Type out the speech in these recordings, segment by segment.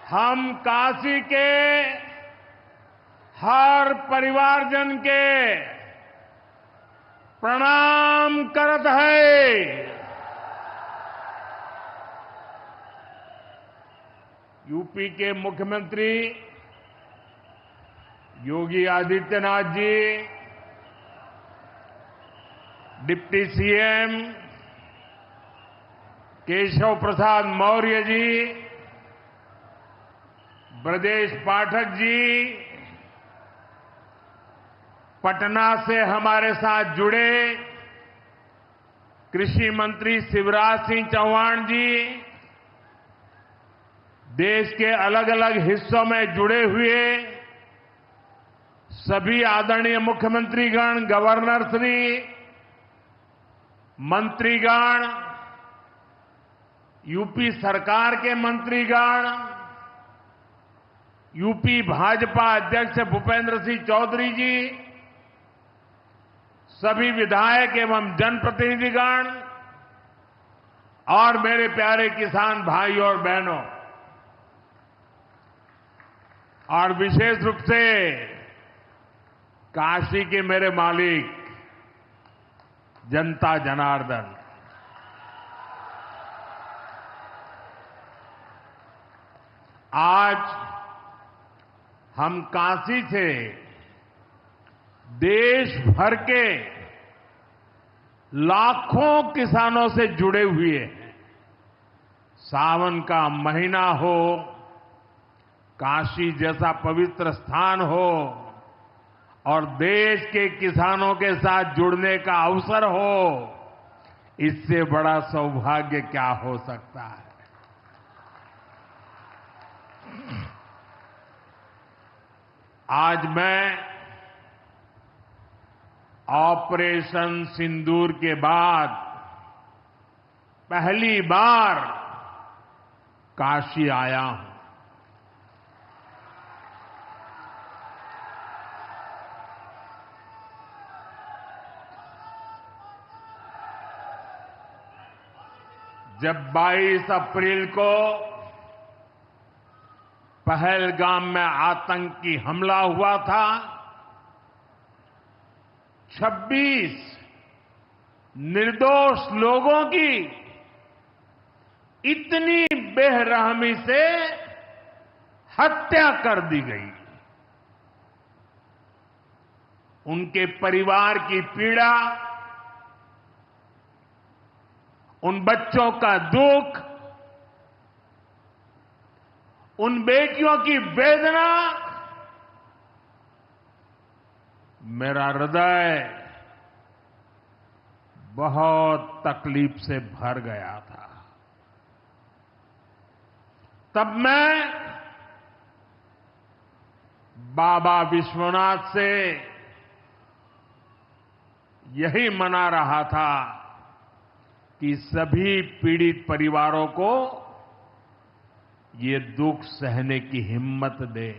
हम काशी के हर परिवारजन के प्रणाम करत है। यूपी के मुख्यमंत्री योगी आदित्यनाथ जी, डिप्टी सीएम केशव प्रसाद मौर्य जी, ब्रजेश पाठक जी, पटना से हमारे साथ जुड़े कृषि मंत्री शिवराज सिंह चौहान जी, देश के अलग अलग हिस्सों में जुड़े हुए सभी आदरणीय मुख्यमंत्रीगण, गवर्नर श्री, मंत्रीगण, यूपी सरकार के मंत्रीगण, यूपी भाजपा अध्यक्ष भूपेंद्र सिंह चौधरी जी, सभी विधायक एवं जनप्रतिनिधिगण और मेरे प्यारे किसान भाइयों और बहनों, और विशेष रूप से काशी के मेरे मालिक जनता जनार्दन, आज हम काशी से देश भर के लाखों किसानों से जुड़े हुए हैं। सावन का महीना हो, काशी जैसा पवित्र स्थान हो और देश के किसानों के साथ जुड़ने का अवसर हो, इससे बड़ा सौभाग्य क्या हो सकता है। आज मैं ऑपरेशन सिंदूर के बाद पहली बार काशी आया हूं। जब 22 अप्रैल को पहलगाम में आतंकी हमला हुआ था, 26 निर्दोष लोगों की इतनी बेरहमी से हत्या कर दी गई। उनके परिवार की पीड़ा, उन बच्चों का दुख, उन बेटियों की वेदना, मेरा हृदय बहुत तकलीफ से भर गया था। तब मैं बाबा विश्वनाथ से यही मना रहा था कि सभी पीड़ित परिवारों को ये दुख सहने की हिम्मत दे।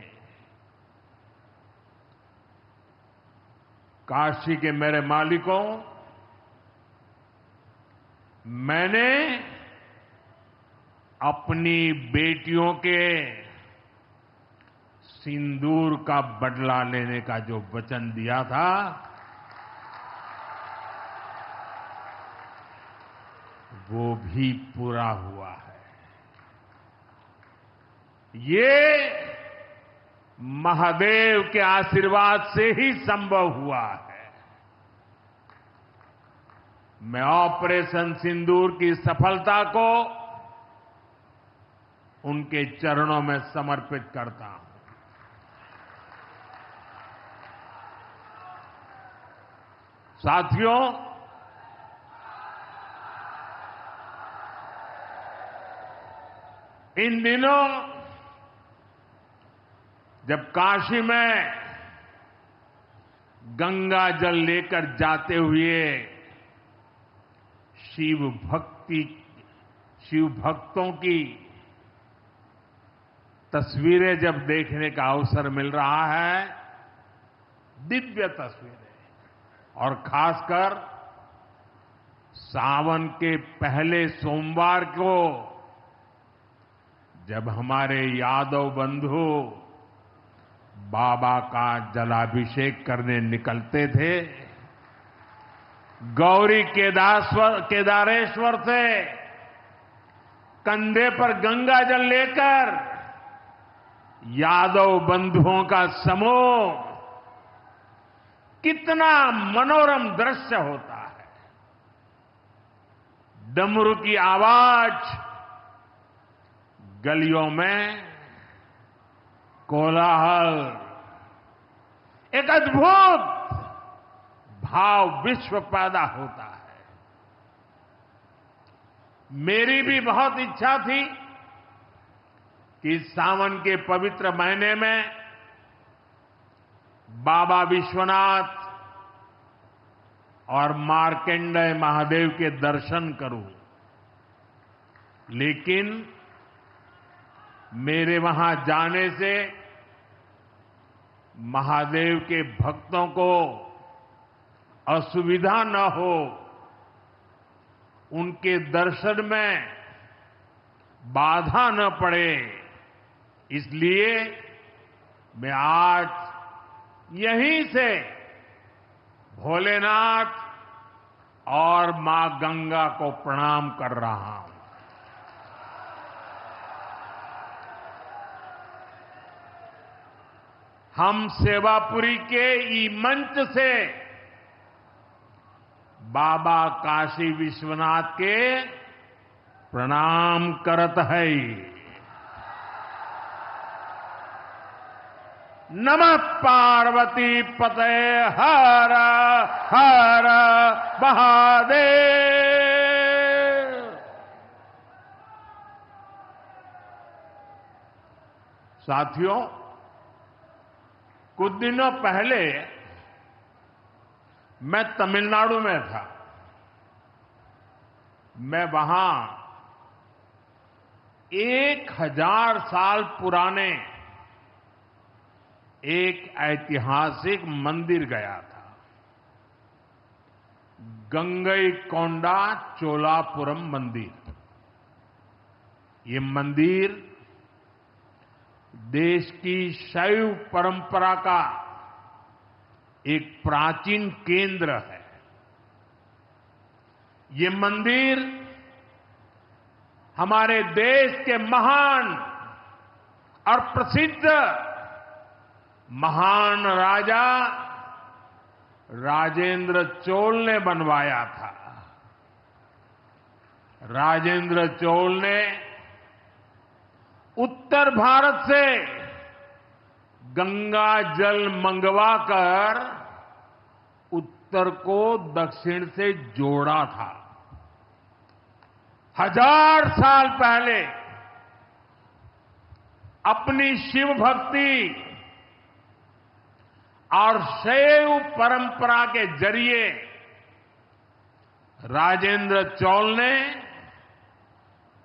काशी के मेरे मालिकों, मैंने अपनी बेटियों के सिंदूर का बदला लेने का जो वचन दिया था, वो भी पूरा हुआ है। ये महादेव के आशीर्वाद से ही संभव हुआ है। मैं ऑपरेशन सिंदूर की सफलता को उनके चरणों में समर्पित करता हूं। साथियों, इन दिनों जब काशी में गंगा जल लेकर जाते हुए शिव भक्तों की तस्वीरें जब देखने का अवसर मिल रहा है, दिव्य तस्वीरें, और खासकर सावन के पहले सोमवार को जब हमारे यादव बंधु बाबा का जलाभिषेक करने निकलते थे, गौरी केदारेश्वर से कंधे पर गंगा जल लेकर यादव बंधुओं का समूह, कितना मनोरम दृश्य होता है। डमरू की आवाज, गलियों में कोलाहल, एक अद्भुत भाव विश्व पैदा होता है। मेरी भी बहुत इच्छा थी कि इस सावन के पवित्र महीने में बाबा विश्वनाथ और मार्कंडेय महादेव के दर्शन करूं, लेकिन मेरे वहां जाने से महादेव के भक्तों को असुविधा न हो, उनके दर्शन में बाधा न पड़े, इसलिए मैं आज यहीं से भोलेनाथ और मां गंगा को प्रणाम कर रहा हूं। हम सेवापुरी के ई मंच से बाबा काशी विश्वनाथ के प्रणाम करत है। नमः पार्वती पते हर हर महादेव। साथियों, कुछ दिनों पहले मैं तमिलनाडु में था। मैं वहां 1000 साल पुराने एक ऐतिहासिक मंदिर गया था, गंगईकोंडा चोलापुरम मंदिर। ये मंदिर देश की शैव परंपरा का एक प्राचीन केंद्र है। ये मंदिर हमारे देश के महान और प्रसिद्ध महान राजा राजेंद्र चोल ने बनवाया था। राजेंद्र चोल ने उत्तर भारत से गंगा जल मंगवाकर उत्तर को दक्षिण से जोड़ा था। 1000 साल पहले अपनी शिव भक्ति और शैव परंपरा के जरिए राजेंद्र चोल ने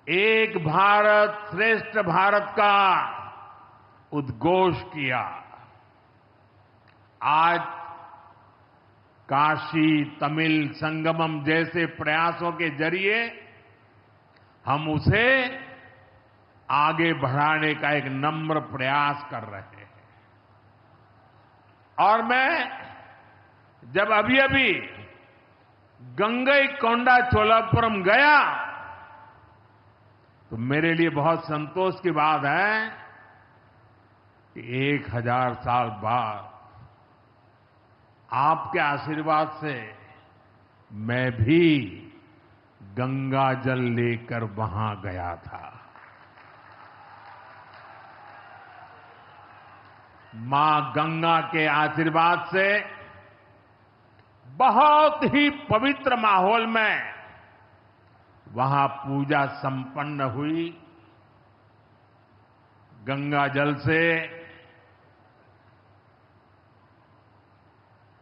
एक भारत श्रेष्ठ भारत का उद्घोष किया। आज काशी तमिल संगमम जैसे प्रयासों के जरिए हम उसे आगे बढ़ाने का एक नम्र प्रयास कर रहे हैं। और मैं जब अभी गंगईकोंडा चोलापुरम गया तो मेरे लिए बहुत संतोष की बात है कि 1000 साल बाद आपके आशीर्वाद से मैं भी गंगा जल लेकर वहां गया था। मां गंगा के आशीर्वाद से बहुत ही पवित्र माहौल में वहां पूजा संपन्न हुई। गंगा जल से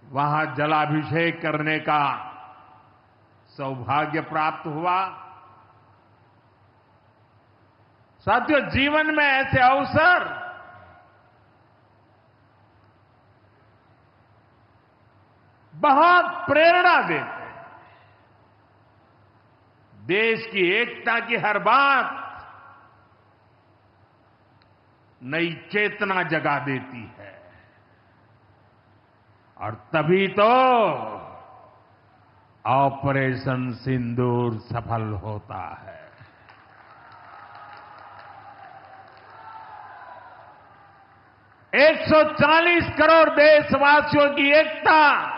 वहां जलाभिषेक करने का सौभाग्य प्राप्त हुआ। साथियों, जीवन में ऐसे अवसर बहुत प्रेरणा देते हैं। देश की एकता की हर बात नई चेतना जगा देती है। और तभी तो ऑपरेशन सिंदूर सफल होता है। एक 140 करोड़ देशवासियों की एकता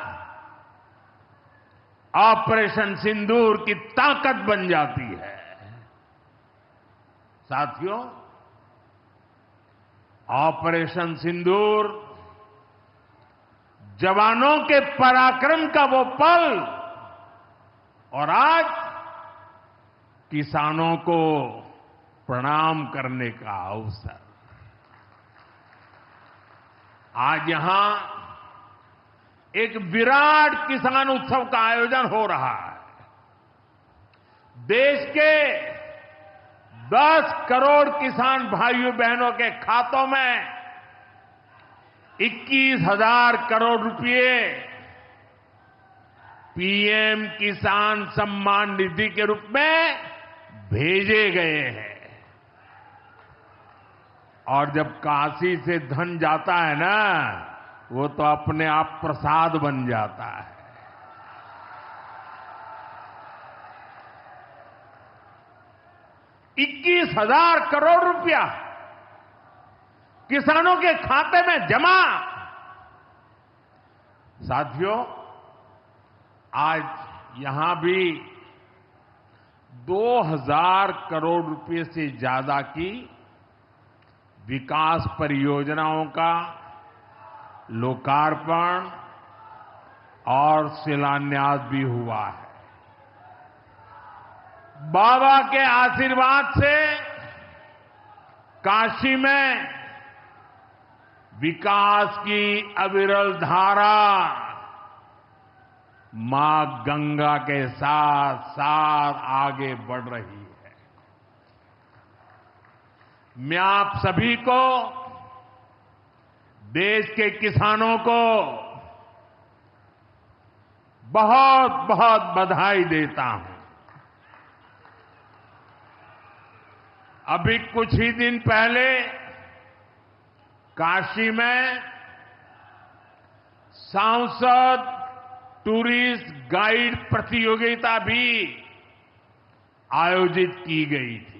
ऑपरेशन सिंदूर की ताकत बन जाती है। साथियों, ऑपरेशन सिंदूर जवानों के पराक्रम का वो पल और आज किसानों को प्रणाम करने का अवसर। आज यहां एक विराट किसान उत्सव का आयोजन हो रहा है। देश के 10 करोड़ किसान भाइयों बहनों के खातों में 21,000 करोड़ रुपए पीएम किसान सम्मान निधि के रूप में भेजे गए हैं। और जब काशी से धन जाता है ना, वो तो अपने आप प्रसाद बन जाता है। ₹21,000 करोड़ रुपया किसानों के खाते में जमा। साथियों, आज यहां भी 2,000 करोड़ रुपए से ज्यादा की विकास परियोजनाओं का लोकार्पण और शिलान्यास भी हुआ है। बाबा के आशीर्वाद से काशी में विकास की अविरल धारा मां गंगा के साथ साथ आगे बढ़ रही है। मैं आप सभी को, देश के किसानों को बहुत बहुत बधाई देता हूं। अभी कुछ ही दिन पहले काशी में सांसद टूरिस्ट गाइड प्रतियोगिता भी आयोजित की गई थी।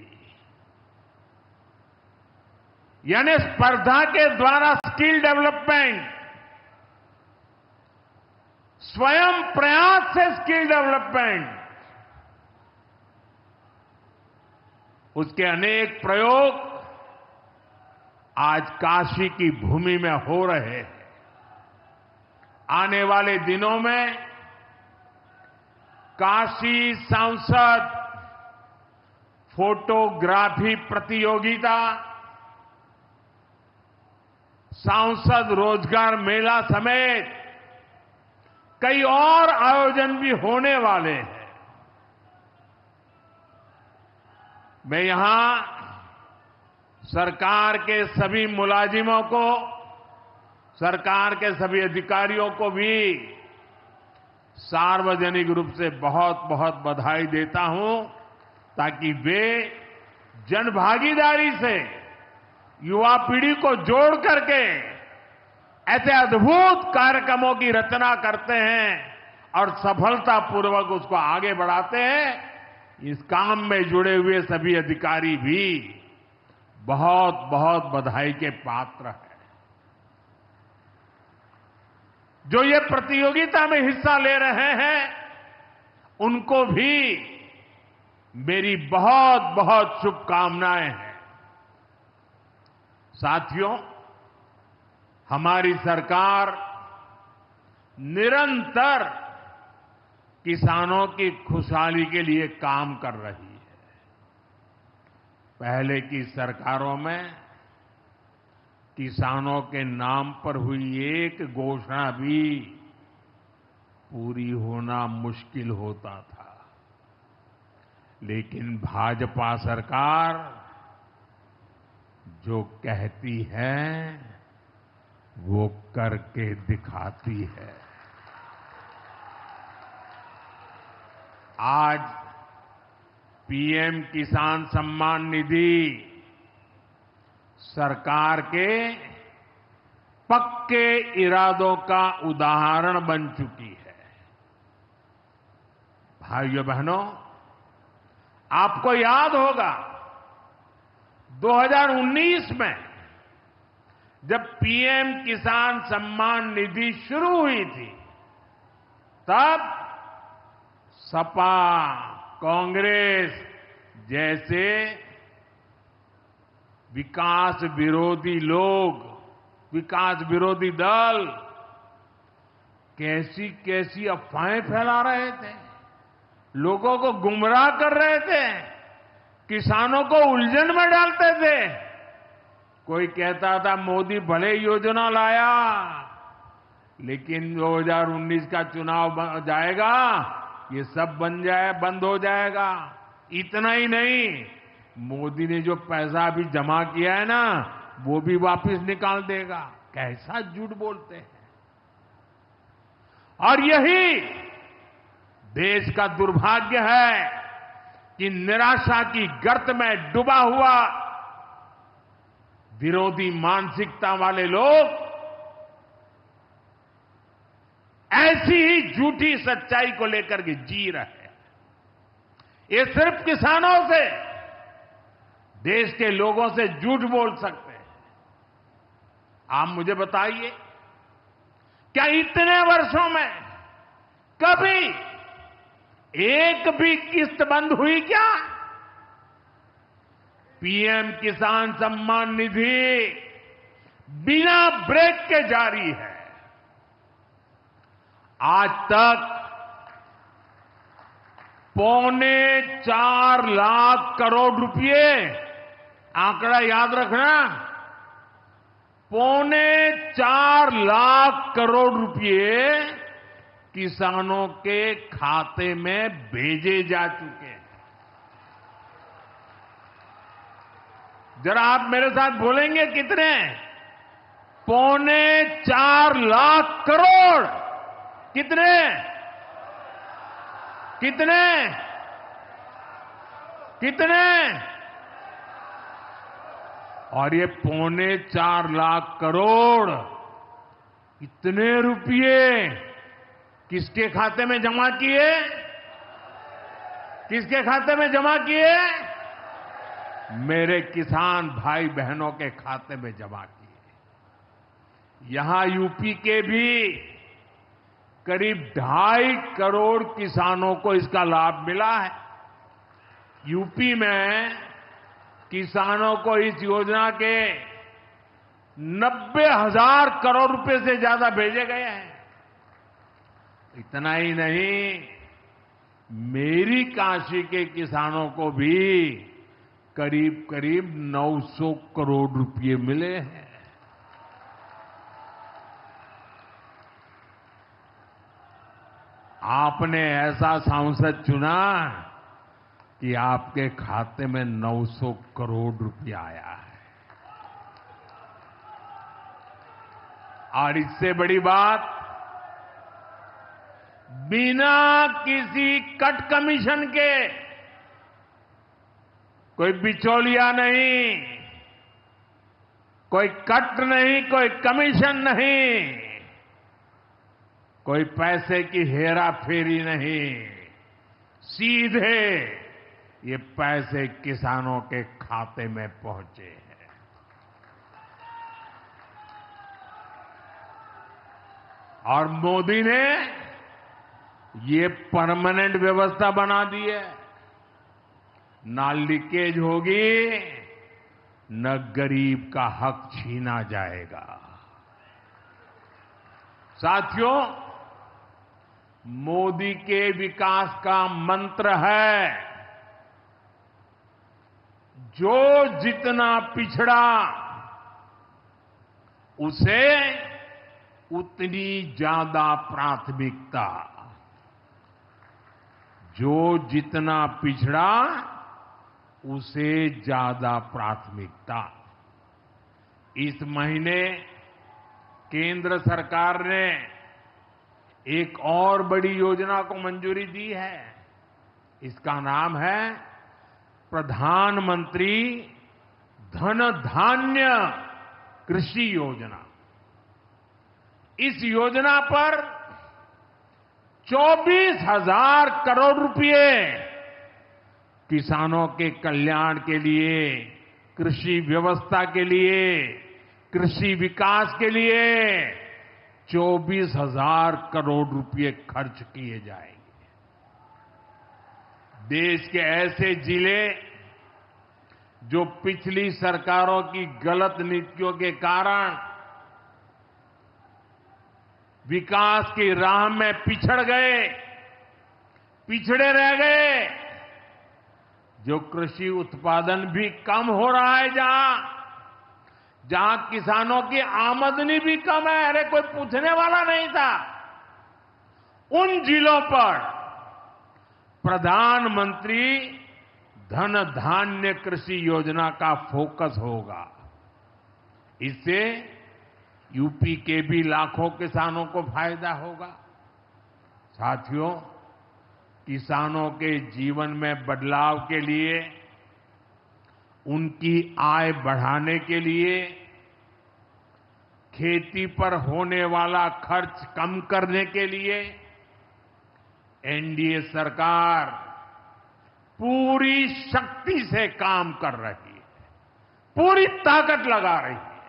यानी स्पर्धा के द्वारा स्किल डेवलपमेंट, स्वयं प्रयास से स्किल डेवलपमेंट, उसके अनेक प्रयोग आज काशी की भूमि में हो रहे हैं। आने वाले दिनों में काशी सांसद फोटोग्राफी प्रतियोगिता, सांसद रोजगार मेला समेत कई और आयोजन भी होने वाले हैं। मैं यहां सरकार के सभी मुलाजिमों को, सरकार के सभी अधिकारियों को भी सार्वजनिक रूप से बहुत बहुत बधाई देता हूं, ताकि वे जनभागीदारी से युवा पीढ़ी को जोड़ करके ऐसे अद्भुत कार्यक्रमों की रचना करते हैं और सफलतापूर्वक उसको आगे बढ़ाते हैं। इस काम में जुड़े हुए सभी अधिकारी भी बहुत बहुत बधाई के पात्र हैं। जो ये प्रतियोगिता में हिस्सा ले रहे हैं, उनको भी मेरी बहुत बहुत शुभकामनाएं हैं। साथियों, हमारी सरकार निरंतर किसानों की खुशहाली के लिए काम कर रही है। पहले की सरकारों में किसानों के नाम पर हुई एक घोषणा भी पूरी होना मुश्किल होता था। लेकिन भाजपा सरकार जो कहती है वो करके दिखाती है। आज पीएम किसान सम्मान निधि सरकार के पक्के इरादों का उदाहरण बन चुकी है। भाइयों बहनों, आपको याद होगा 2019 में जब पीएम किसान सम्मान निधि शुरू हुई थी, तब सपा, कांग्रेस जैसे विकास विरोधी लोग, विकास विरोधी दल कैसी कैसी अफवाहें फैला रहे थे, लोगों को गुमराह कर रहे थे, किसानों को उलझन में डालते थे। कोई कहता था मोदी भले योजना लाया, लेकिन 2019 का चुनाव जाएगा, ये सब बंद हो जाएगा। इतना ही नहीं, मोदी ने जो पैसा अभी जमा किया है ना, वो भी वापस निकाल देगा। कैसा झूठ बोलते हैं। और यही देश का दुर्भाग्य है कि निराशा की गर्त में डूबा हुआ विरोधी मानसिकता वाले लोग ऐसी ही झूठी सच्चाई को लेकर के जी रहे हैं। ये सिर्फ किसानों से, देश के लोगों से झूठ बोल सकते हैं। आप मुझे बताइए, क्या इतने वर्षों में कभी एक भी किस्त बंद हुई क्या? पीएम किसान सम्मान निधि बिना ब्रेक के जारी है। आज तक 4.25 लाख करोड़ रुपए, आंकड़ा याद रखना, 4.25 लाख करोड़ रुपए किसानों के खाते में भेजे जा चुके हैं। जरा आप मेरे साथ बोलेंगे कितने? 4.25 लाख करोड़। कितने? कितने? कितने? और ये 4.25 लाख करोड़ इतने रुपये किसके खाते में जमा किए? किसके खाते में जमा किए? मेरे किसान भाई बहनों के खाते में जमा किए। यहां यूपी के भी करीब 2.5 करोड़ किसानों को इसका लाभ मिला है। यूपी में किसानों को इस योजना के 90,000 करोड़ रुपए से ज्यादा भेजे गए हैं। इतना ही नहीं, मेरी काशी के किसानों को भी करीब करीब 900 करोड़ रुपए मिले हैं। आपने ऐसा सांसद चुना कि आपके खाते में 900 करोड़ रुपया आया है। और इससे बड़ी बात, बिना किसी कट कमीशन के, कोई बिचौलिया नहीं, कोई कट नहीं, कोई कमीशन नहीं, कोई पैसे की हेरा फेरी नहीं, सीधे ये पैसे किसानों के खाते में पहुंचे हैं। और मोदी ने ये परमानेंट व्यवस्था बना दी है। ना लीकेज होगी, न गरीब का हक छीना जाएगा। साथियों, मोदी के विकास का मंत्र है, जो जितना पिछड़ा उसे उतनी ज्यादा प्राथमिकता। जो जितना पिछड़ा उसे ज्यादा प्राथमिकता। इस महीने केंद्र सरकार ने एक और बड़ी योजना को मंजूरी दी है। इसका नाम है प्रधानमंत्री धन धान्य कृषि योजना। इस योजना पर 24,000 करोड़ रुपए किसानों के कल्याण के लिए, कृषि व्यवस्था के लिए, कृषि विकास के लिए 24,000 करोड़ रुपए खर्च किए जाएंगे। देश के ऐसे जिले जो पिछली सरकारों की गलत नीतियों के कारण विकास की राह में पिछड़ गए, पिछड़े रह गए, जो कृषि उत्पादन भी कम हो रहा है, जहां किसानों की आमदनी भी कम है, अरे कोई पूछने वाला नहीं था, उन जिलों पर प्रधानमंत्री धन धान्य कृषि योजना का फोकस होगा। इससे यूपी के भी लाखों किसानों को फायदा होगा। साथियों, किसानों के जीवन में बदलाव के लिए, उनकी आय बढ़ाने के लिए, खेती पर होने वाला खर्च कम करने के लिए एनडीए सरकार पूरी शक्ति से काम कर रही है, पूरी ताकत लगा रही है।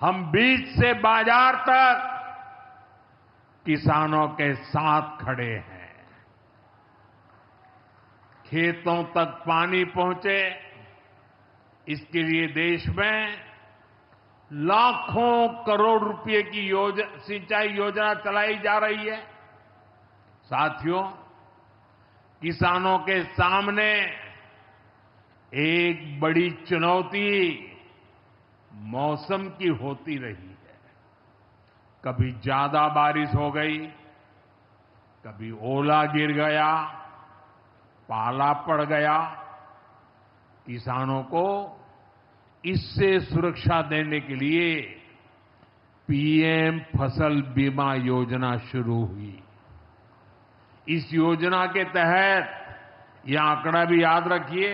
हम बीज से बाजार तक किसानों के साथ खड़े हैं। खेतों तक पानी पहुंचे, इसके लिए देश में लाखों करोड़ रुपए की सिंचाई योजना चलाई जा रही है। साथियों, किसानों के सामने एक बड़ी चुनौती मौसम की होती रही है। कभी ज्यादा बारिश हो गई, कभी ओला गिर गया, पाला पड़ गया। किसानों को इससे सुरक्षा देने के लिए पीएम फसल बीमा योजना शुरू हुई। इस योजना के तहत, यह आंकड़ा भी याद रखिए,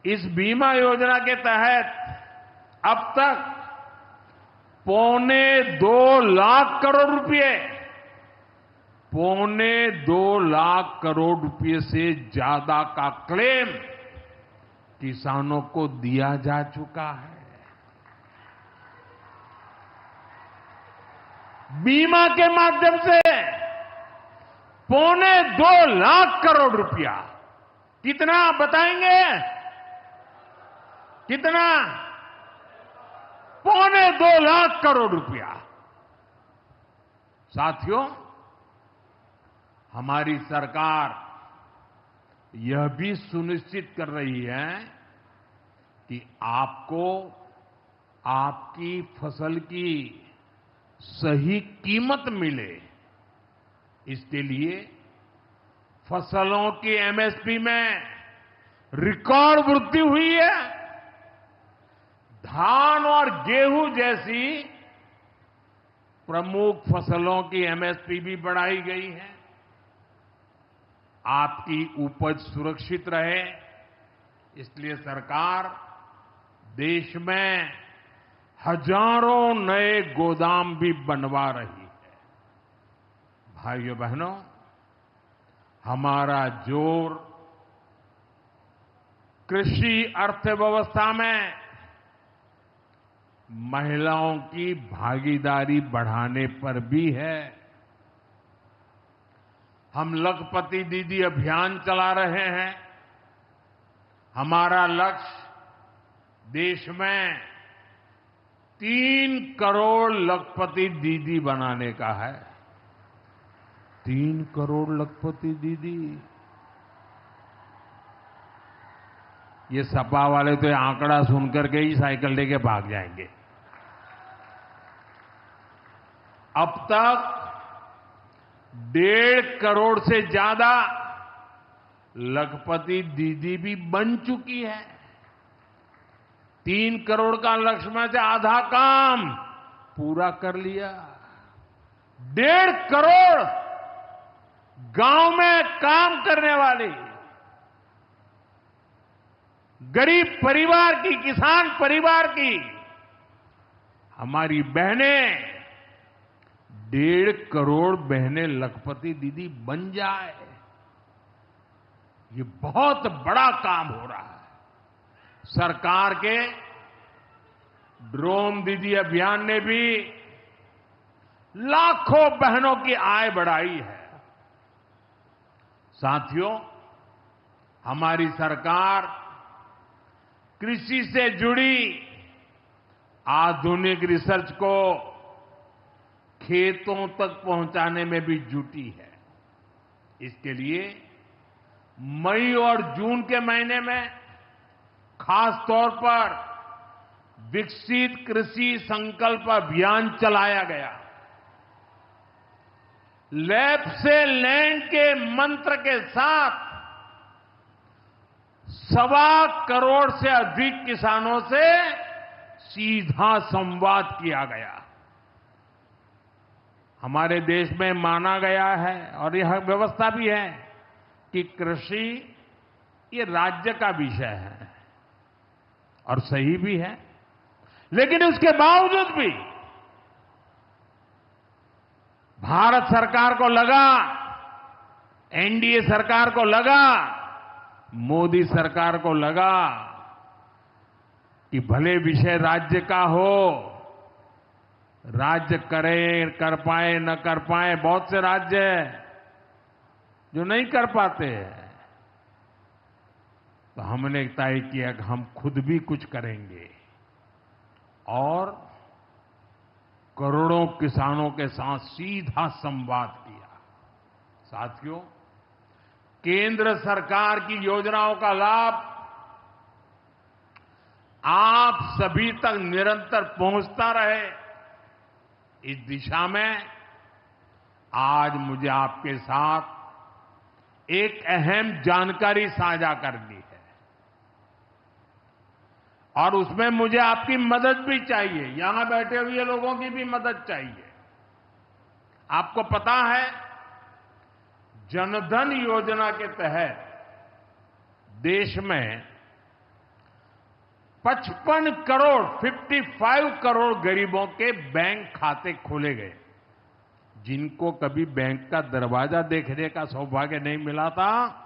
इस बीमा योजना के तहत अब तक 2.25 लाख करोड़ रुपए, 2.25 लाख करोड़ रुपए से ज्यादा का क्लेम किसानों को दिया जा चुका है। बीमा के माध्यम से 2.25 लाख करोड़ रुपया, कितना बताएंगे? कितना? 2.25 लाख करोड़ रुपया। साथियों, हमारी सरकार यह भी सुनिश्चित कर रही है कि आपको आपकी फसल की सही कीमत मिले। इसके लिए फसलों की एमएसपी में रिकॉर्ड वृद्धि हुई है। धान और गेहूं जैसी प्रमुख फसलों की एमएसपी भी बढ़ाई गई है। आपकी उपज सुरक्षित रहे, इसलिए सरकार देश में हजारों नए गोदाम भी बनवा रही है। भाइयों बहनों, हमारा जोर कृषि अर्थव्यवस्था में महिलाओं की भागीदारी बढ़ाने पर भी है। हम लखपति दीदी अभियान चला रहे हैं। हमारा लक्ष्य देश में 3 करोड़ लखपति दीदी बनाने का है। 3 करोड़ लखपति दीदी। ये सपा वाले तो ये आंकड़ा सुनकर के ही साइकिल लेके भाग जाएंगे। अब तक 1.5 करोड़ से ज्यादा लखपति दीदी भी बन चुकी है। 3 करोड़ का लक्ष्य में से आधा काम पूरा कर लिया। 1.5 करोड़ गांव में काम करने वाली गरीब परिवार की, किसान परिवार की हमारी बहनें 1.5 करोड़ बहनें लखपति दीदी बन जाए, ये बहुत बड़ा काम हो रहा है। सरकार के ड्रोन दीदी अभियान ने भी लाखों बहनों की आय बढ़ाई है। साथियों, हमारी सरकार कृषि से जुड़ी आधुनिक रिसर्च को खेतों तक पहुंचाने में भी जुटी है। इसके लिए मई और जून के महीने में खास तौर पर विकसित कृषि संकल्प अभियान चलाया गया। लैब से लैंड के मंत्र के साथ 1.25 करोड़ से अधिक किसानों से सीधा संवाद किया गया। हमारे देश में माना गया है और यह व्यवस्था भी है कि कृषि ये राज्य का विषय है और सही भी है, लेकिन उसके बावजूद भी भारत सरकार को लगा, एनडीए सरकार को लगा, मोदी सरकार को लगा कि भले विषय राज्य का हो, राज्य करे, कर पाए न कर पाए, बहुत से राज्य जो नहीं कर पाते हैं, तो हमने तय किया कि हम खुद भी कुछ करेंगे और करोड़ों किसानों के साथ सीधा संवाद किया। साथियों, केंद्र सरकार की योजनाओं का लाभ आप सभी तक निरंतर पहुंचता रहे, इस दिशा में आज मुझे आपके साथ एक अहम जानकारी साझा करनी है और उसमें मुझे आपकी मदद भी चाहिए। यहां बैठे हुए लोगों की भी मदद चाहिए। आपको पता है, जनधन योजना के तहत देश में 55 करोड़ गरीबों के बैंक खाते खोले गए। जिनको कभी बैंक का दरवाजा देखने का सौभाग्य नहीं मिला था,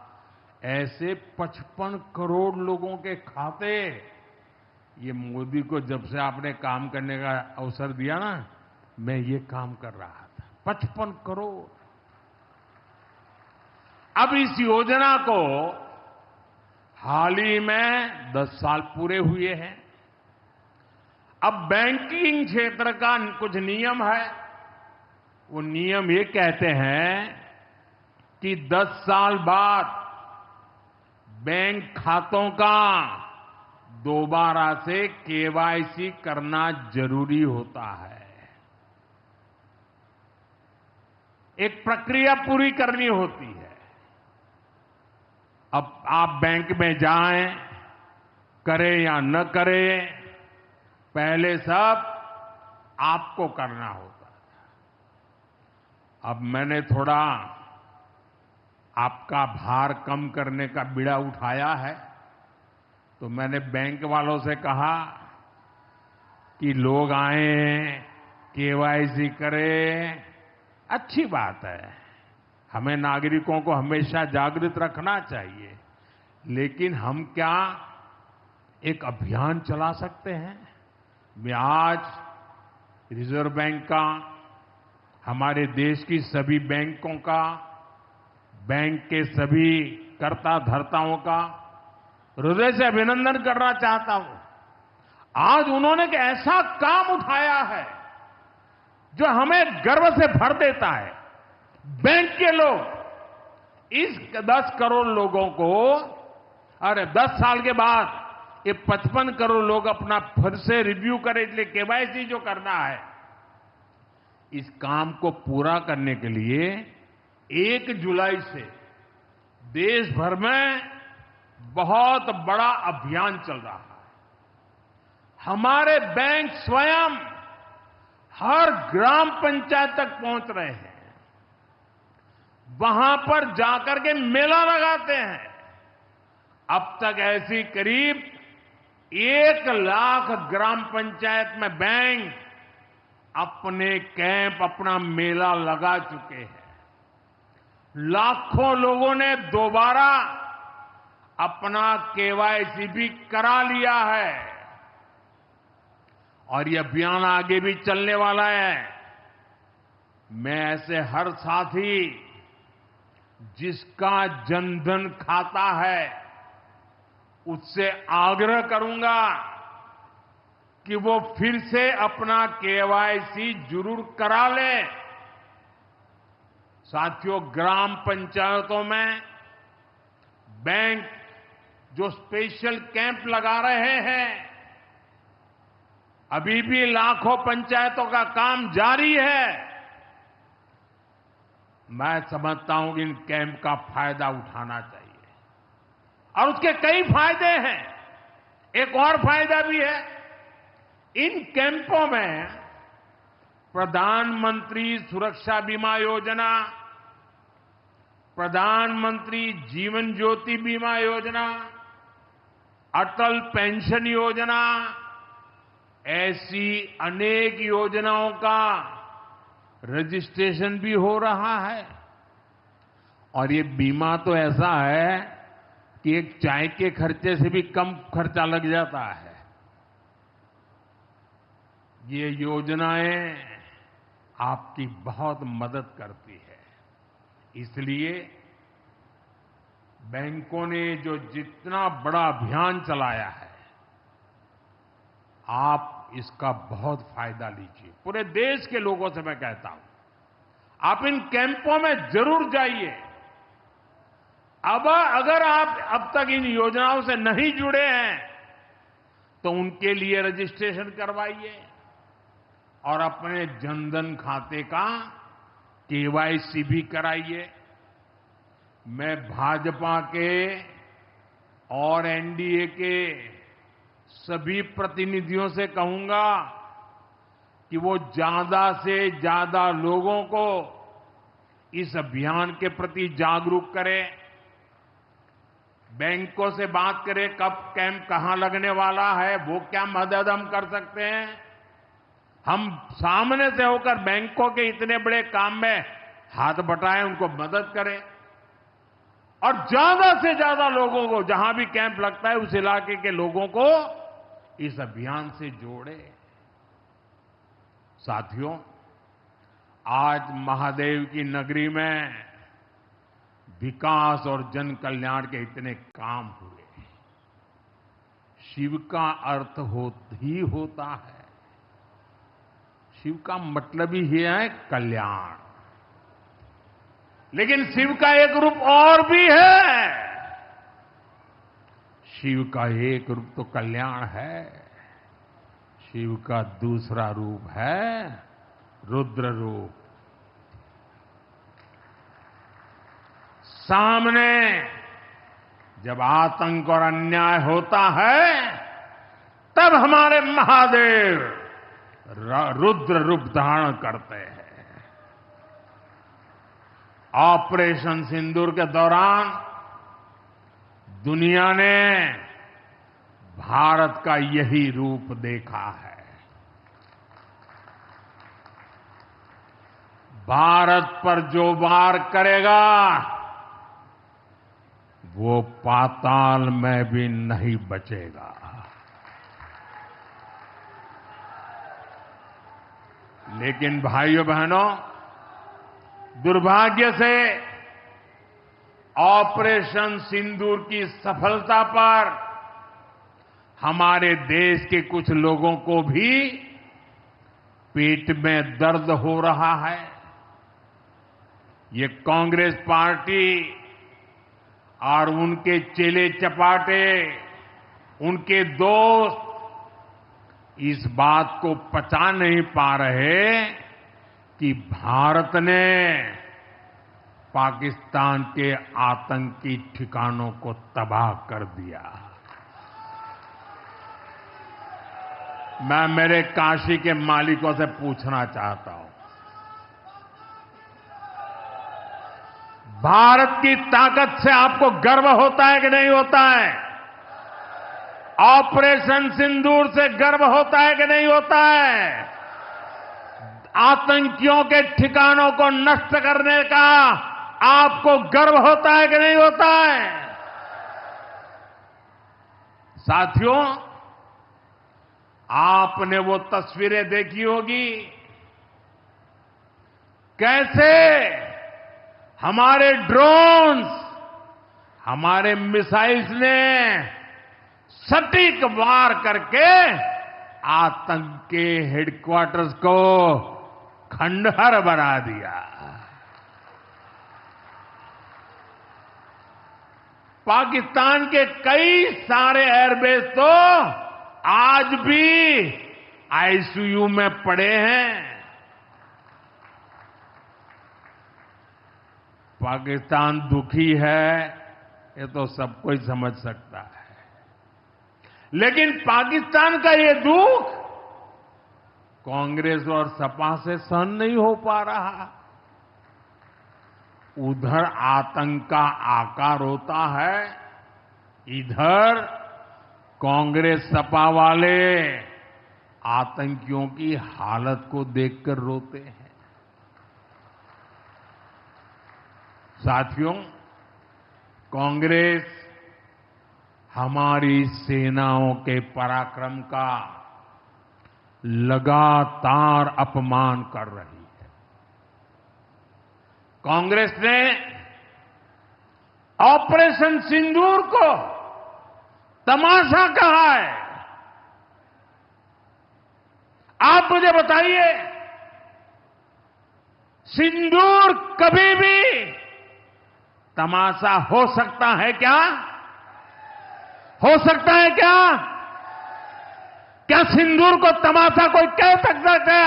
ऐसे 55 करोड़ लोगों के खाते, ये मोदी को जब से आपने काम करने का अवसर दिया ना, मैं ये काम कर रहा था। 55 करोड़। अब इस योजना को हाल ही में 10 साल पूरे हुए हैं। अब बैंकिंग क्षेत्र का कुछ नियम है। वो नियम ये कहते हैं कि 10 साल बाद बैंक खातों का दोबारा से केवाईसी करना जरूरी होता है। एक प्रक्रिया पूरी करनी होती है। अब आप बैंक में जाएं, करें या न करें, पहले सब आपको करना होता था। अब मैंने थोड़ा आपका भार कम करने का बीड़ा उठाया है, तो मैंने बैंक वालों से कहा कि लोग आएं, केवाईसी करें, अच्छी बात है। हमें नागरिकों को हमेशा जागृत रखना चाहिए, लेकिन हम क्या एक अभियान चला सकते हैं? मैं आज रिजर्व बैंक का, हमारे देश की सभी बैंकों का, बैंक के सभी कर्ता धर्ताओं का हृदय से अभिनंदन करना चाहता हूं। आज उन्होंने एक ऐसा काम उठाया है जो हमें गर्व से भर देता है। बैंक के लोग इस 10 करोड़ लोगों को, अरे 10 साल के बाद ये 55 करोड़ लोग अपना फिर से रिव्यू करें, इसलिए केवाईसी जो करना है, इस काम को पूरा करने के लिए 1 जुलाई से देश भर में बहुत बड़ा अभियान चल रहा है। हमारे बैंक स्वयं हर ग्राम पंचायत तक पहुंच रहे हैं, वहां पर जाकर के मेला लगाते हैं। अब तक ऐसी करीब 1 लाख ग्राम पंचायत में बैंक अपने कैंप, अपना मेला लगा चुके हैं। लाखों लोगों ने दोबारा अपना केवाईसी भी करा लिया है और ये अभियान आगे भी चलने वाला है। मैं ऐसे हर साथी जिसका जनधन खाता है उससे आग्रह करूंगा कि वो फिर से अपना केवाईसी जरूर करा ले। साथियों, ग्राम पंचायतों में बैंक जो स्पेशल कैंप लगा रहे हैं, अभी भी लाखों पंचायतों का काम जारी है। मैं समझता हूं कि इन कैंप का फायदा उठाना चाहिए और उसके कई फायदे हैं। एक और फायदा भी है, इन कैंपों में प्रधानमंत्री सुरक्षा बीमा योजना, प्रधानमंत्री जीवन ज्योति बीमा योजना, अटल पेंशन योजना, ऐसी अनेक योजनाओं का रजिस्ट्रेशन भी हो रहा है। और ये बीमा तो ऐसा है कि एक चाय के खर्चे से भी कम खर्चा लग जाता है। ये योजनाएं आपकी बहुत मदद करती है। इसलिए बैंकों ने जो जितना बड़ा अभियान चलाया है, आप इसका बहुत फायदा लीजिए। पूरे देश के लोगों से मैं कहता हूं, आप इन कैंपों में जरूर जाइए। अब अगर आप अब तक इन योजनाओं से नहीं जुड़े हैं तो उनके लिए रजिस्ट्रेशन करवाइए और अपने जनधन खाते का केवाईसी भी कराइए। मैं भाजपा के और एनडीए के सभी प्रतिनिधियों से कहूंगा कि वो ज्यादा से ज्यादा लोगों को इस अभियान के प्रति जागरूक करें। बैंकों से बात करें, कब कैंप कहां लगने वाला है, वो क्या मदद हम कर सकते हैं। हम सामने से होकर बैंकों के इतने बड़े काम में हाथ बटाएं, उनको मदद करें और ज्यादा से ज्यादा लोगों को, जहां भी कैंप लगता है उस इलाके के लोगों को इस अभियान से जोड़े। साथियों, आज महादेव की नगरी में विकास और जन कल्याण के इतने काम हुए। शिव का अर्थ ही होता है, शिव का मतलब ही है कल्याण। लेकिन शिव का एक रूप और भी है। शिव का एक रूप तो कल्याण है, शिव का दूसरा रूप है रुद्र रूप। सामने जब आतंक और अन्याय होता है तब हमारे महादेव रुद्र रूप धारण करते हैं। ऑपरेशन सिंदूर के दौरान दुनिया ने भारत का यही रूप देखा है। भारत पर जो वार करेगा वो पाताल में भी नहीं बचेगा। लेकिन भाइयों बहनों, दुर्भाग्य से ऑपरेशन सिंदूर की सफलता पर हमारे देश के कुछ लोगों को भी पेट में दर्द हो रहा है। ये कांग्रेस पार्टी और उनके चेले चपाटे, उनके दोस्त इस बात को पचा नहीं पा रहे कि भारत ने पाकिस्तान के आतंकी ठिकानों को तबाह कर दिया। मैं मेरे काशी के मालिकों से पूछना चाहता हूं, भारत की ताकत से आपको गर्व होता है कि नहीं होता है? ऑपरेशन सिंदूर से गर्व होता है कि नहीं होता है? आतंकियों के ठिकानों को नष्ट करने का आपको गर्व होता है कि नहीं होता है? साथियों, आपने वो तस्वीरें देखी होगी, कैसे हमारे ड्रोन्स, हमारे मिसाइल्स ने सटीक वार करके आतंक के हेडक्वार्टर्स को खंडहर बना दिया। पाकिस्तान के कई सारे एयरबेस तो आज भी आईसीयू में पड़े हैं। पाकिस्तान दुखी है, ये तो सब कोई समझ सकता है, लेकिन पाकिस्तान का ये दुख कांग्रेस और सपा से सहन नहीं हो पा रहा। उधर आतंक का आकार होता है, इधर कांग्रेस सपा वाले आतंकियों की हालत को देखकर रोते हैं। साथियों, कांग्रेस हमारी सेनाओं के पराक्रम का लगातार अपमान कर रही है। कांग्रेस ने ऑपरेशन सिंदूर को तमाशा कहा है। आप मुझे बताइए, सिंदूर कभी भी तमाशा हो सकता है क्या? हो सकता है क्या? क्या सिंदूर को तमाशा कोई कह सकता है क्या?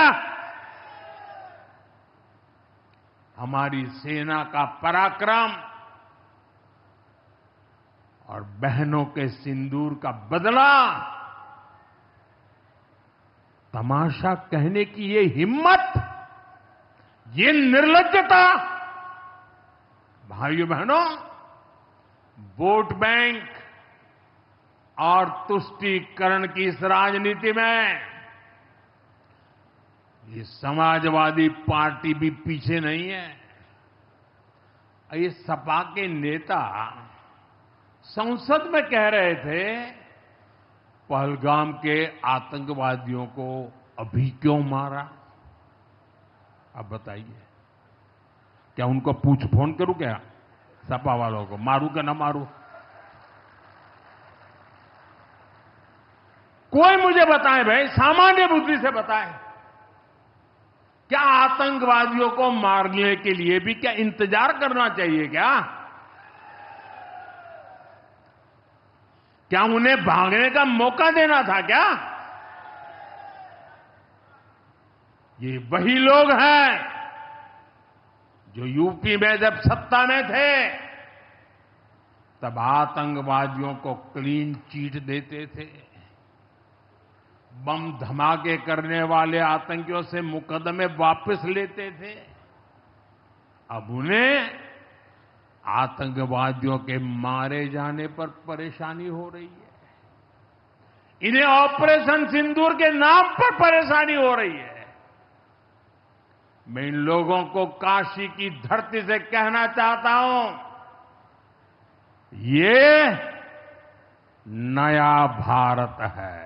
हमारी सेना का पराक्रम और बहनों के सिंदूर का बदला तमाशा कहने की ये हिम्मत, ये निर्लज्जता, भाइयों बहनों, वोट बैंक और तुष्टीकरण की इस राजनीति में ये समाजवादी पार्टी भी पीछे नहीं है। ये सपा के नेता संसद में कह रहे थे, पहलगाम के आतंकवादियों को अभी क्यों मारा? अब बताइए, क्या उनको पूछ फोन करूं क्या? सपा वालों को मारूं क्या ना मारूं? कोई मुझे बताए भाई, सामान्य बुद्धि से बताए, क्या आतंकवादियों को मारने के लिए भी क्या इंतजार करना चाहिए क्या? क्या उन्हें भागने का मौका देना था क्या? ये वही लोग हैं जो यूपी में जब सत्ता में थे तब आतंकवादियों को क्लीन चिट देते थे, बम धमाके करने वाले आतंकियों से मुकदमे वापस लेते थे। अब उन्हें आतंकवादियों के मारे जाने पर परेशानी हो रही है। इन्हें ऑपरेशन सिंदूर के नाम पर परेशानी हो रही है। मैं इन लोगों को काशी की धरती से कहना चाहता हूं, ये नया भारत है।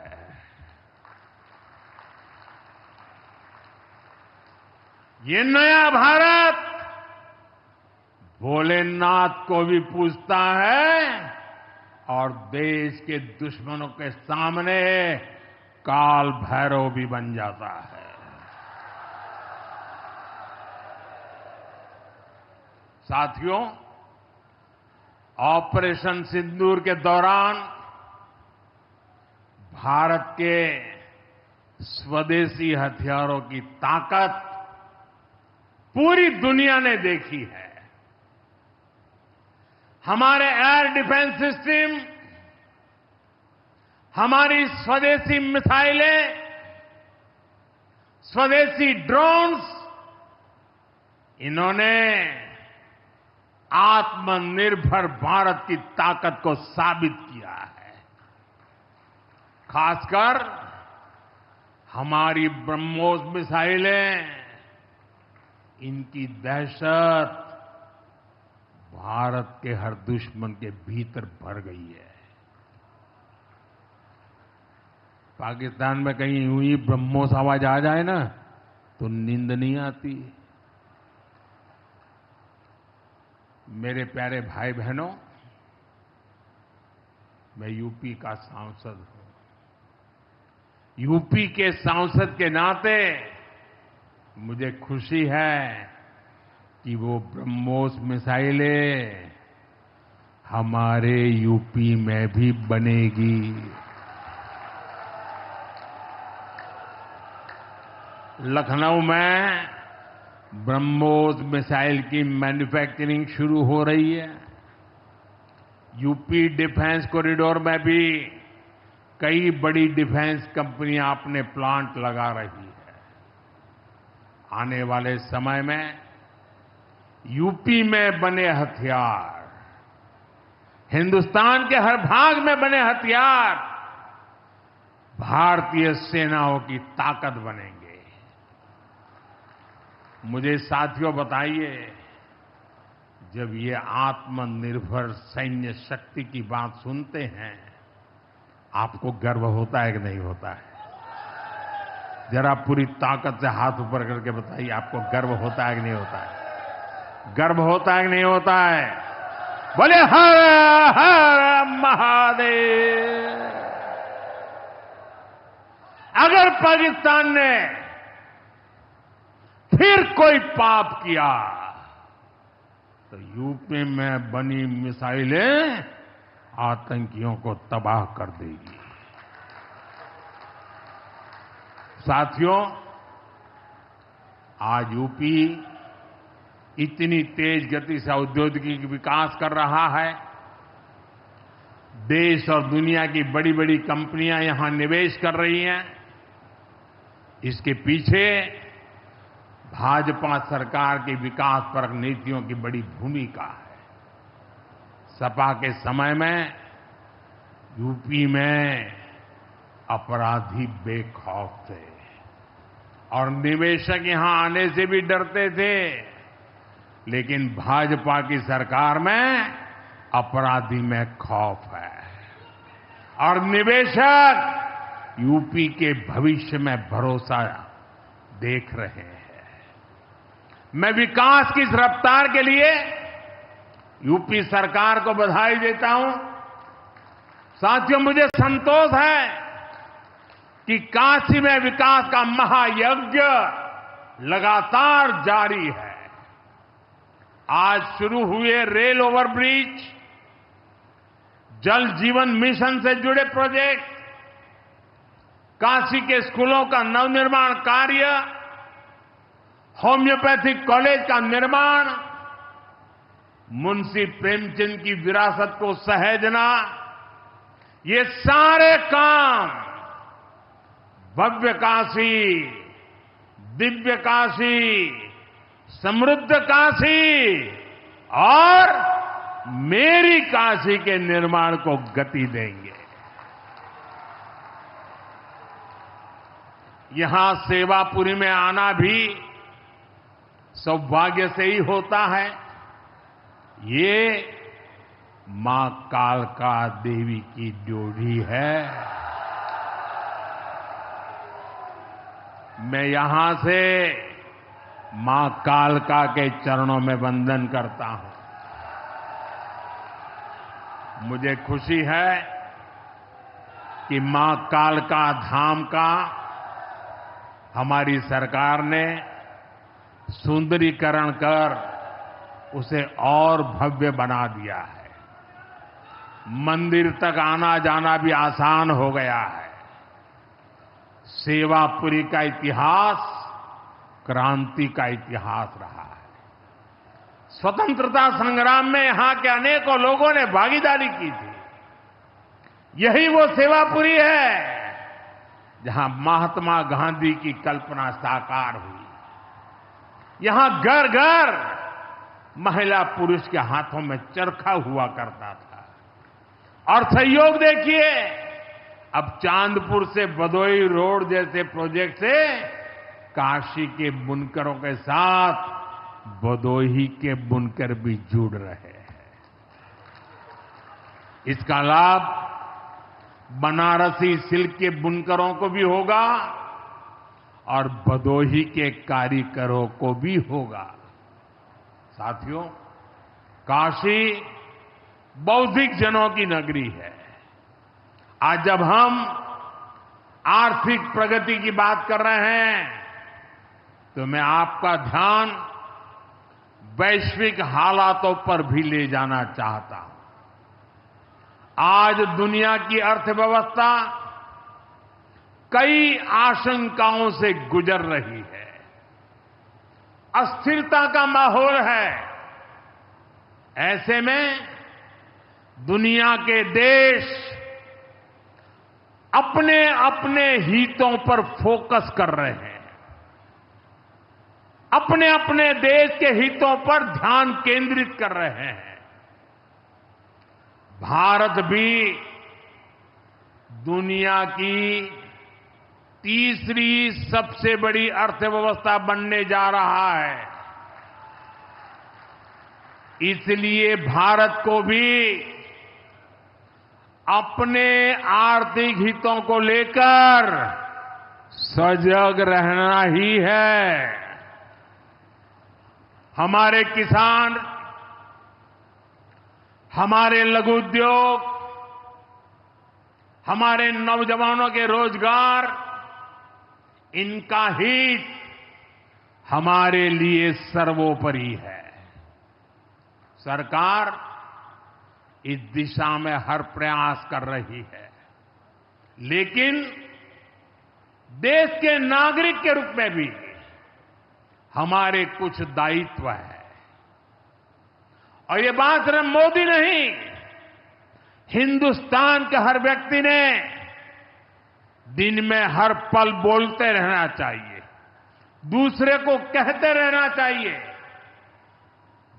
ये नया भारत भोलेनाथ को भी पूजता है और देश के दुश्मनों के सामने काल भैरव भी बन जाता है। साथियों, ऑपरेशन सिंदूर के दौरान भारत के स्वदेशी हथियारों की ताकत पूरी दुनिया ने देखी है। हमारे एयर डिफेंस सिस्टम, हमारी स्वदेशी मिसाइलें, स्वदेशी ड्रोन्स, इन्होंने आत्मनिर्भर भारत की ताकत को साबित किया है। खासकर हमारी ब्रह्मोस मिसाइलें, इनकी दहशत भारत के हर दुश्मन के भीतर भर गई है। पाकिस्तान में कहीं यूं ही ब्रह्मोस आवाज आ जाए ना तो नींद नहीं आती। मेरे प्यारे भाई बहनों, मैं यूपी का सांसद हूं। यूपी के सांसद के नाते मुझे खुशी है कि वो ब्रह्मोस मिसाइलें हमारे यूपी में भी बनेगी। लखनऊ में ब्रह्मोस मिसाइल की मैन्युफैक्चरिंग शुरू हो रही है। यूपी डिफेंस कॉरिडोर में भी कई बड़ी डिफेंस कंपनियां अपने प्लांट लगा रही है। आने वाले समय में यूपी में बने हथियार, हिंदुस्तान के हर भाग में बने हथियार भारतीय सेनाओं की ताकत बनेंगे। मुझे साथियों बताइए, जब ये आत्मनिर्भर सैन्य शक्ति की बात सुनते हैं, आपको गर्व होता है कि नहीं होता है? जरा पूरी ताकत से हाथ ऊपर करके बताइए, आपको गर्व होता है कि नहीं होता है? गर्व होता है कि नहीं होता है? बोले हर हर महादेव। अगर पाकिस्तान ने फिर कोई पाप किया तो यूपी में बनी मिसाइलें आतंकियों को तबाह कर देगी। साथियों, आज यूपी इतनी तेज गति से औद्योगिक विकास कर रहा है। देश और दुनिया की बड़ी बड़ी कंपनियां यहां निवेश कर रही हैं। इसके पीछे भाजपा सरकार की विकासपरक नीतियों की बड़ी भूमिका है। सपा के समय में यूपी में अपराधी बेखौफ थे और निवेशक यहां आने से भी डरते थे, लेकिन भाजपा की सरकार में अपराधी में खौफ है और निवेशक यूपी के भविष्य में भरोसा देख रहे हैं। मैं विकास की इस रफ्तार के लिए यूपी सरकार को बधाई देता हूं। साथियों, मुझे संतोष है कि काशी में विकास का महायज्ञ लगातार जारी है। आज शुरू हुए रेल ओवरब्रिज, जल जीवन मिशन से जुड़े प्रोजेक्ट, काशी के स्कूलों का नवनिर्माण कार्य, होम्योपैथिक कॉलेज का निर्माण, मुंशी प्रेमचंद की विरासत को सहेजना, ये सारे काम भव्य काशी, दिव्य काशी, समृद्ध काशी और मेरी काशी के निर्माण को गति देंगे। यहां सेवापुरी में आना भी सौभाग्य से ही होता है। ये मां कालका देवी की ड्योढ़ी है। मैं यहां से मां कालका के चरणों में वंदन करता हूं। मुझे खुशी है कि मां कालका धाम का हमारी सरकार ने सुंदरीकरण कर उसे और भव्य बना दिया है। मंदिर तक आना जाना भी आसान हो गया है। सेवापुरी का इतिहास क्रांति का इतिहास रहा है। स्वतंत्रता संग्राम में यहां के अनेकों लोगों ने भागीदारी की थी। यही वो सेवापुरी है जहां महात्मा गांधी की कल्पना साकार हुई। यहां घर घर महिला पुरुष के हाथों में चरखा हुआ करता था। और सहयोग देखिए, अब चांदपुर से भदोई रोड जैसे प्रोजेक्ट से काशी के बुनकरों के साथ भदोही के बुनकर भी जुड़ रहे हैं। इसका लाभ बनारसी सिल्क के बुनकरों को भी होगा और भदोही के कारीगरों को भी होगा। साथियों, काशी बौद्धिक जनों की नगरी है। आज जब हम आर्थिक प्रगति की बात कर रहे हैं तो मैं आपका ध्यान वैश्विक हालातों पर भी ले जाना चाहता हूं। आज दुनिया की अर्थव्यवस्था कई आशंकाओं से गुजर रही है। अस्थिरता का माहौल है। ऐसे में दुनिया के देश अपने अपने हितों पर फोकस कर रहे हैं। अपने अपने देश के हितों पर ध्यान केंद्रित कर रहे हैं। भारत भी दुनिया की तीसरी सबसे बड़ी अर्थव्यवस्था बनने जा रहा है। इसलिए भारत को भी अपने आर्थिक हितों को लेकर सजग रहना ही है। हमारे किसान, हमारे लघु उद्योग, हमारे नौजवानों के रोजगार, इनका हित हमारे लिए सर्वोपरि है। सरकार इस दिशा में हर प्रयास कर रही है, लेकिन देश के नागरिक के रूप में भी हमारे कुछ दायित्व है। और ये बात सिर्फ मोदी नहीं, हिंदुस्तान के हर व्यक्ति ने दिन में हर पल बोलते रहना चाहिए, दूसरे को कहते रहना चाहिए।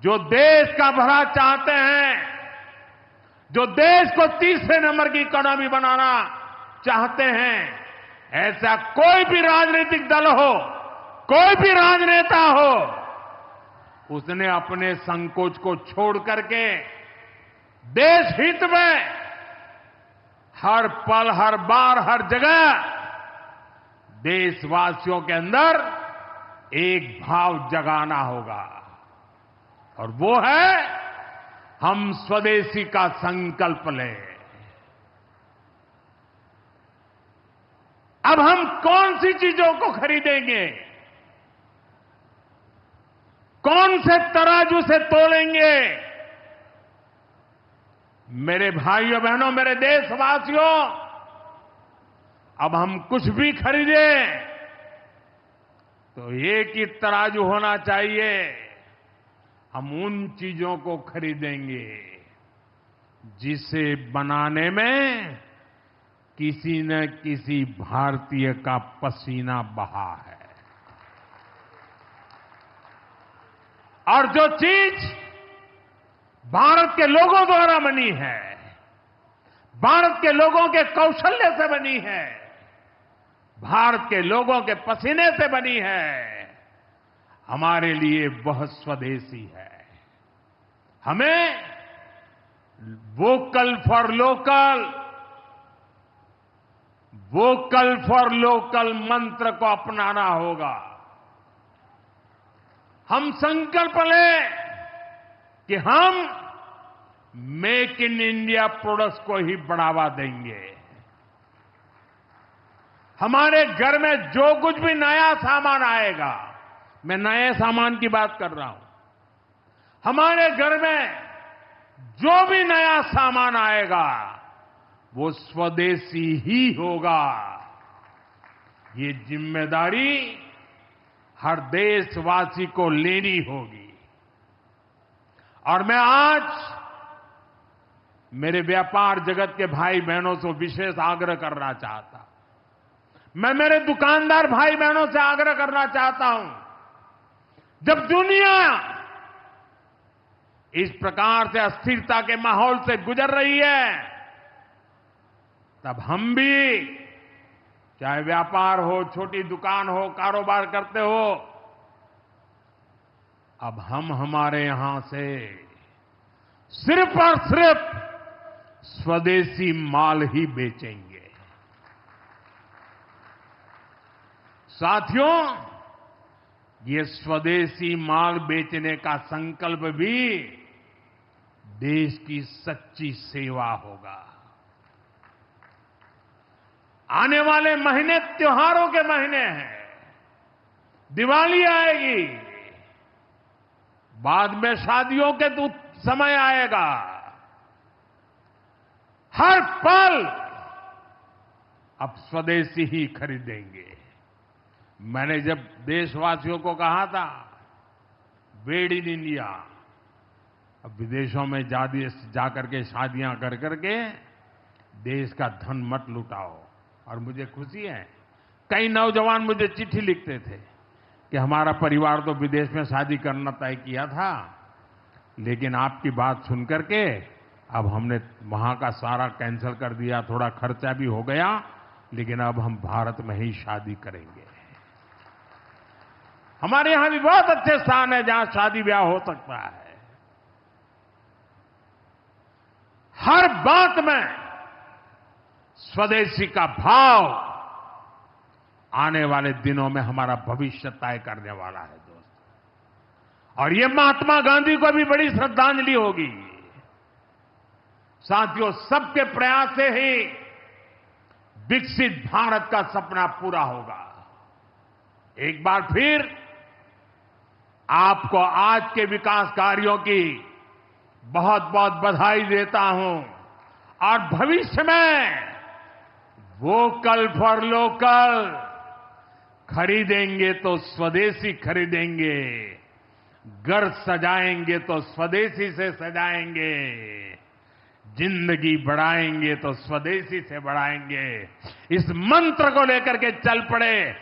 जो देश का भला चाहते हैं, जो देश को तीसरे नंबर की इकोनॉमी बनाना चाहते हैं, ऐसा कोई भी राजनीतिक दल हो, कोई भी राजनेता हो, उसने अपने संकोच को छोड़ करके देश हित में हर पल, हर बार, हर जगह देशवासियों के अंदर एक भाव जगाना होगा, और वो है हम स्वदेशी का संकल्प लें। अब हम कौन सी चीजों को खरीदेंगे, कौन से तराजू से तोलेंगे? मेरे भाइयों बहनों, मेरे देशवासियों, अब हम कुछ भी खरीदें तो एक ही तराजू होना चाहिए। हम उन चीजों को खरीदेंगे जिसे बनाने में किसी न किसी भारतीय का पसीना बहा है। और जो चीज भारत के लोगों द्वारा बनी है, भारत के लोगों के कौशल्य से बनी है, भारत के लोगों के पसीने से बनी है, हमारे लिए वह स्वदेशी है। हमें vocal for local, vocal for local मंत्र को अपनाना होगा। हम संकल्प लें कि हम मेक इन इंडिया प्रोडक्ट्स को ही बढ़ावा देंगे। हमारे घर में जो कुछ भी नया सामान आएगा, मैं नए सामान की बात कर रहा हूं, हमारे घर में जो भी नया सामान आएगा वो स्वदेशी ही होगा। ये जिम्मेदारी हर देशवासी को लेनी होगी। और मैं आज मेरे व्यापार जगत के भाई बहनों से विशेष आग्रह करना चाहता हूं। मैं मेरे दुकानदार भाई बहनों से आग्रह करना चाहता हूं, जब दुनिया इस प्रकार से अस्थिरता के माहौल से गुजर रही है, तब हम भी, चाहे व्यापार हो, छोटी दुकान हो, कारोबार करते हो, अब हम हमारे यहां से सिर्फ और सिर्फ स्वदेशी माल ही बेचेंगे। साथियों, ये स्वदेशी माल बेचने का संकल्प भी देश की सच्ची सेवा होगा। आने वाले महीने त्योहारों के महीने हैं, दिवाली आएगी, बाद में शादियों के समय आएगा। हर पल अब स्वदेशी ही खरीदेंगे। मैंने जब देशवासियों को कहा था मेड इन इंडिया, अब विदेशों में जाकर के शादियां कर करके देश का धन मत लुटाओ। और मुझे खुशी है, कई नौजवान मुझे चिट्ठी लिखते थे कि हमारा परिवार तो विदेश में शादी करना तय किया था, लेकिन आपकी बात सुन करके अब हमने वहां का सारा कैंसिल कर दिया, थोड़ा खर्चा भी हो गया, लेकिन अब हम भारत में ही शादी करेंगे। हमारे यहां भी बहुत अच्छे स्थान है जहां शादी ब्याह हो सकता है। हर बात में स्वदेशी का भाव आने वाले दिनों में हमारा भविष्य तय करने वाला है दोस्तों। और ये महात्मा गांधी को भी बड़ी श्रद्धांजलि होगी। साथियों, सबके प्रयास से ही विकसित भारत का सपना पूरा होगा। एक बार फिर आपको आज के विकास कार्यों की बहुत बहुत बधाई देता हूं और भविष्य में वोकल फॉर लोकल, खरीदेंगे तो स्वदेशी खरीदेंगे, घर सजाएंगे तो स्वदेशी से सजाएंगे, जिंदगी बढ़ाएंगे तो स्वदेशी से बढ़ाएंगे। इस मंत्र को लेकर के चल पड़े